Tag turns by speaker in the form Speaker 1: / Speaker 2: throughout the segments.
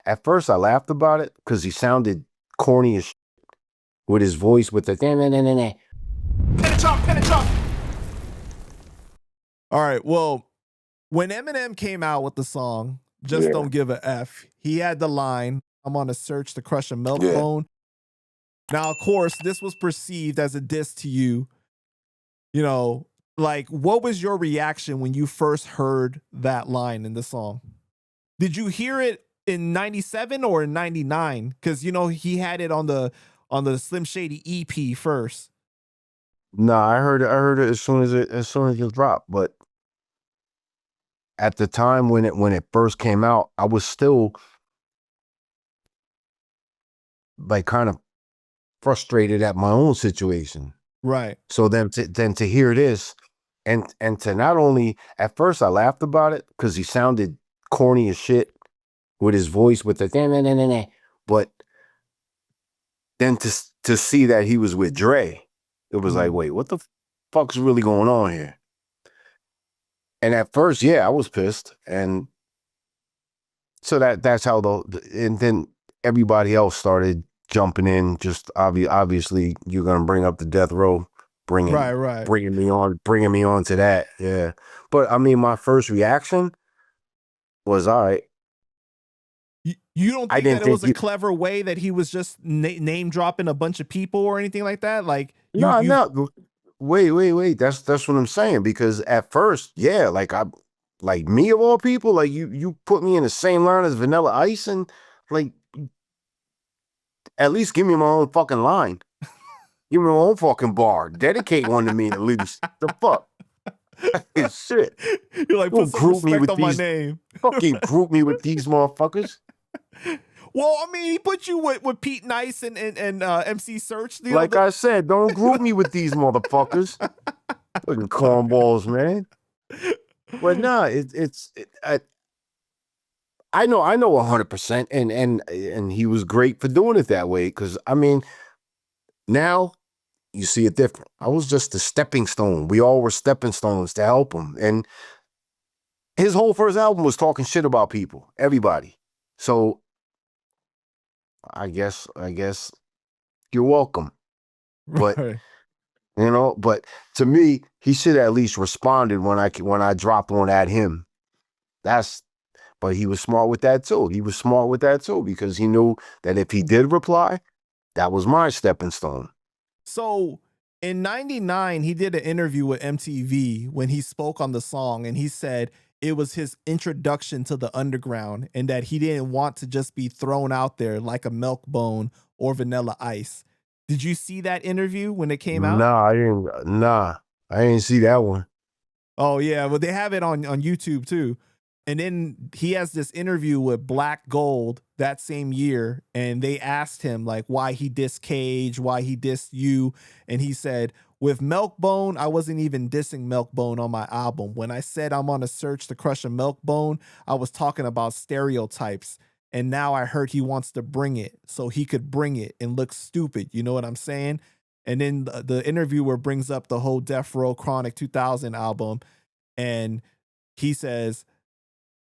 Speaker 1: at first I laughed about it because he sounded corny as shit with his voice with the
Speaker 2: All right, well, when Eminem came out with the song Just
Speaker 1: Yeah.
Speaker 2: Don't Give a F, he had the line, I'm on a search to crush a milk
Speaker 1: Yeah.
Speaker 2: bone. Now, of course, this was perceived as a diss to you. You know, like, what was your reaction when you first heard that line in the song? Did you hear it in 97 or in 99? Because, you know, he had it on the Slim Shady EP first.
Speaker 1: No, I heard it as soon as it dropped. But at the time when it first came out, I was still like kind of frustrated at my own situation.
Speaker 2: Right.
Speaker 1: So then to hear this and to not only at first I laughed about it because he sounded corny as shit with his voice with the but then to see that he was with Dre, it was like, wait, what the fuck's really going on here? And at first, yeah, I was pissed. And so that's how and then everybody else started jumping in. Just obviously you're gonna bring up the death row, bringing me on to that. Yeah. But I mean, my first reaction was, all right.
Speaker 2: You don't think that it was a clever way that he was just name dropping a bunch of people or anything like that? Like,
Speaker 1: no. Wait. That's what I'm saying. Because at first, yeah, like me of all people, like you put me in the same line as Vanilla Ice, and like at least give me my own fucking line. Give me my own fucking bar. Dedicate one to me at least. The fuck? Shit.
Speaker 2: You're like, put some respect on my name.
Speaker 1: Fucking group me with these motherfuckers.
Speaker 2: Well, I mean, he put you with Pete Nice and MC Search.
Speaker 1: Like I said, don't group me with these motherfuckers. Fucking cornballs, man. But nah, I know 100%, and he was great for doing it that way. Because I mean, now you see it different. I was just a stepping stone. We all were stepping stones to help him. And his whole first album was talking shit about people, everybody. So I guess you're welcome. But you know, but to me, he should have at least responded when I dropped one at him. But he was smart with that too. Because he knew that if he did reply, that was my stepping stone.
Speaker 2: So in 99, he did an interview with MTV when he spoke on the song, and he said it was his introduction to the underground and that he didn't want to just be thrown out there like a Miilkbone or Vanilla Ice. Did you see that interview when it came out?
Speaker 1: I didn't see that one.
Speaker 2: Oh yeah, well they have it on YouTube too. And then he has this interview with Black Gold that same year, and they asked him like why he dissed Cage, why he dissed you, and he said, with Miilkbone, I wasn't even dissing Miilkbone on my album. When I said I'm on a search to crush a Miilkbone, I was talking about stereotypes. And now I heard he wants to bring it so he could bring it and look stupid. You know what I'm saying? And then the interviewer brings up the whole Death Row Chronic 2000 album, and he says,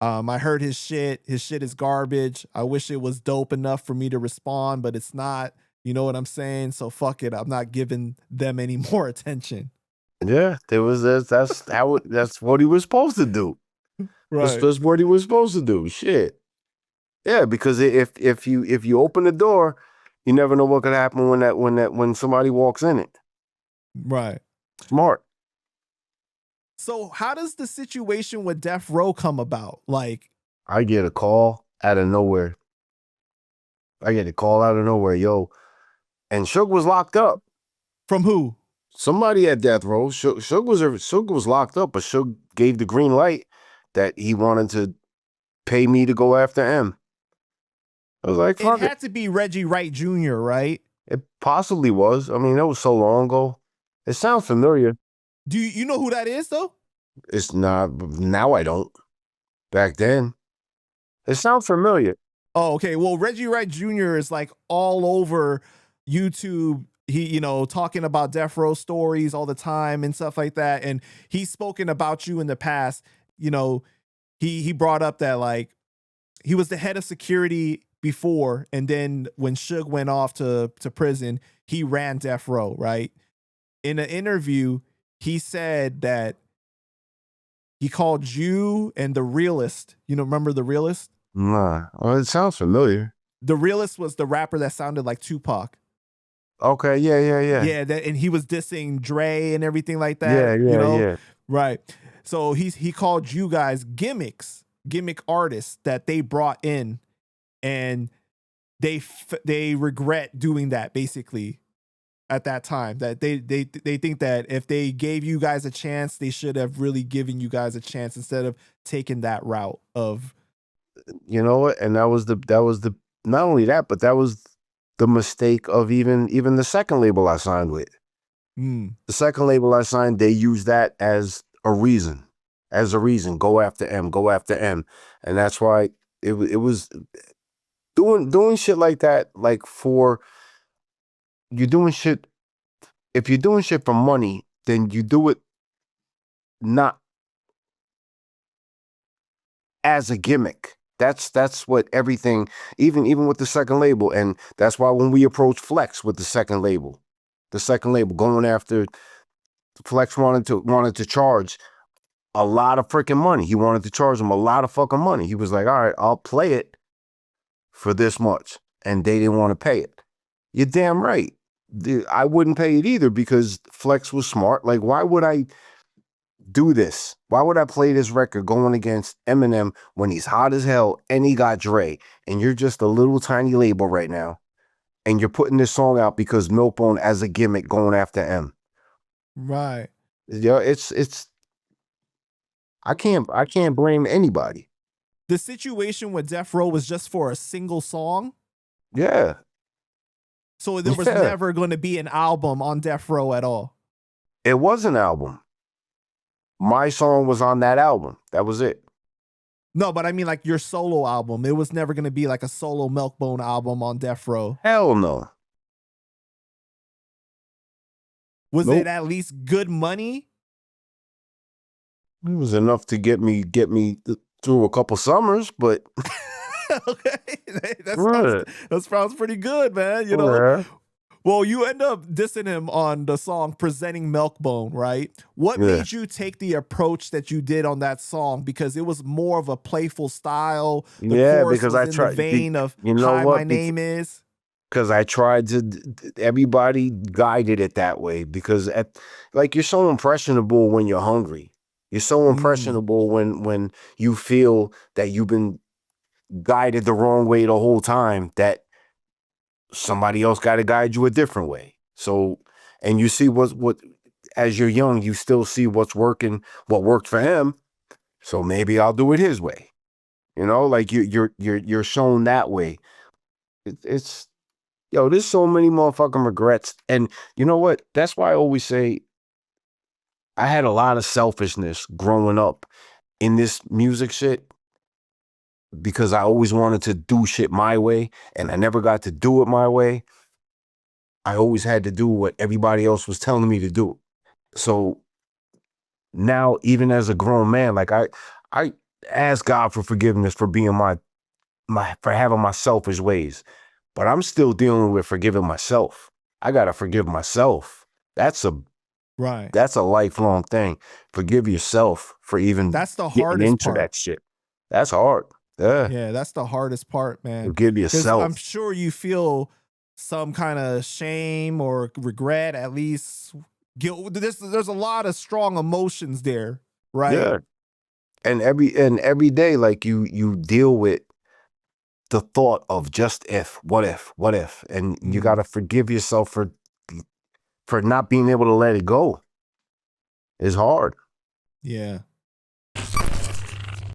Speaker 2: I heard his shit. His shit is garbage. I wish it was dope enough for me to respond, but it's not. You know what I'm saying? So fuck it. I'm not giving them any more attention.
Speaker 1: Yeah, that's what he was supposed to do.
Speaker 2: Right.
Speaker 1: That's what he was supposed to do. Shit. Yeah, because if you open the door, you never know what could happen when somebody walks in it.
Speaker 2: Right.
Speaker 1: Smart.
Speaker 2: So how does the situation with Death Row come about? Like,
Speaker 1: I get a call out of nowhere. Yo. And Suge was locked up.
Speaker 2: From who?
Speaker 1: Somebody at Death Row. Suge was locked up, but Suge gave the green light that he wanted to pay me to go after M. I was like, fuck
Speaker 2: it. Had to be Reggie Wright Jr., right?
Speaker 1: It possibly was. I mean, that was so long ago. It sounds familiar.
Speaker 2: Do you know who that is, though?
Speaker 1: It's not. Now I don't. Back then. It sounds familiar.
Speaker 2: Oh, okay. Well, Reggie Wright Jr. is like all over YouTube. He, talking about Death Row stories all the time and stuff like that. And he's spoken about you in the past. He brought up that like he was the head of security before, and then when Suge went off to prison, he ran Death Row, right? In an interview, he said that he called you and the Realist. You know, remember the Realist?
Speaker 1: Nah. Oh, it sounds familiar.
Speaker 2: The Realist was the rapper that sounded like Tupac.
Speaker 1: Okay, yeah.
Speaker 2: Yeah, and he was dissing Dre and everything like
Speaker 1: Yeah,
Speaker 2: that. You know,
Speaker 1: yeah.
Speaker 2: right? So he called you guys gimmick artists that they brought in, and they regret doing that basically at that time. That they think that if they gave you guys a chance, they should have really given you guys a chance instead of taking that route of.
Speaker 1: You know what? And that was the not only that, but that was the mistake of even the second label I signed with. The second label I signed, they used that as a reason. Go after M. And that's why it was doing shit like that, like for you're doing shit. If you're doing shit for money, then you do it not as a gimmick. That's what everything, even with the second label. And that's why when we approached Flex with the second label going after Flex wanted to charge a lot of freaking money. He wanted to charge them a lot of fucking money. He was like, all right, I'll play it for this much. And they didn't want to pay it. You're damn right. I wouldn't pay it either because Flex was smart. Like, why would I do this? Why would I play this record going against Eminem when he's hot as hell and he got Dre, and you're just a little tiny label right now, and you're putting this song out because Miilkbone as a gimmick going after M?
Speaker 2: Right.
Speaker 1: Yeah, it's I can't blame anybody.
Speaker 2: The situation with Death Row was just for a single song.
Speaker 1: Yeah.
Speaker 2: So there was never going to be an album on Death Row at all.
Speaker 1: It was an album. My song was on that album. That was it.
Speaker 2: No, but I mean like your solo album. It was never going to be like a solo Miilkbone album on Death Row.
Speaker 1: Hell no.
Speaker 2: Was it at least good money?
Speaker 1: It was enough to get me through a couple summers, but
Speaker 2: okay, that sounds pretty good, man. You know.
Speaker 1: Yeah.
Speaker 2: Well, you end up dissing him on the song Presenting Miilkbone, right? What made you take the approach that you did on that song? Because it was more of a playful style. The chorus
Speaker 1: because
Speaker 2: was
Speaker 1: I tried
Speaker 2: in the vein of
Speaker 1: Hi,
Speaker 2: my name is.
Speaker 1: Because I tried to, everybody guided it that way. Because you're so impressionable when you're hungry. You're so impressionable when you feel that you've been guided the wrong way the whole time, that somebody else got to guide you a different way. So, and you see what as you're young, you still see what's working, what worked for him. So maybe I'll do it his way. You know, like you're shown that way. It's there's so many motherfucking regrets. And you know what? That's why I always say I had a lot of selfishness growing up in this music shit, because I always wanted to do shit my way and I never got to do it my way. I always had to do what everybody else was telling me to do. So now, even as a grown man, like I ask God for forgiveness for being for having my selfish ways, but I'm still dealing with forgiving myself. I got to forgive myself. That's a lifelong thing. Forgive yourself for even
Speaker 2: that's the
Speaker 1: getting
Speaker 2: hardest
Speaker 1: into
Speaker 2: part.
Speaker 1: that shit. That's hard.
Speaker 2: Yeah, that's the hardest part, man.
Speaker 1: Forgive yourself.
Speaker 2: I'm sure you feel some kind of shame or regret, at least guilt. There's a lot of strong emotions there, right?
Speaker 1: Yeah. And every day, like you deal with the thought of just if, what if, and you got to forgive yourself for not being able to let it go. It's hard.
Speaker 2: Yeah.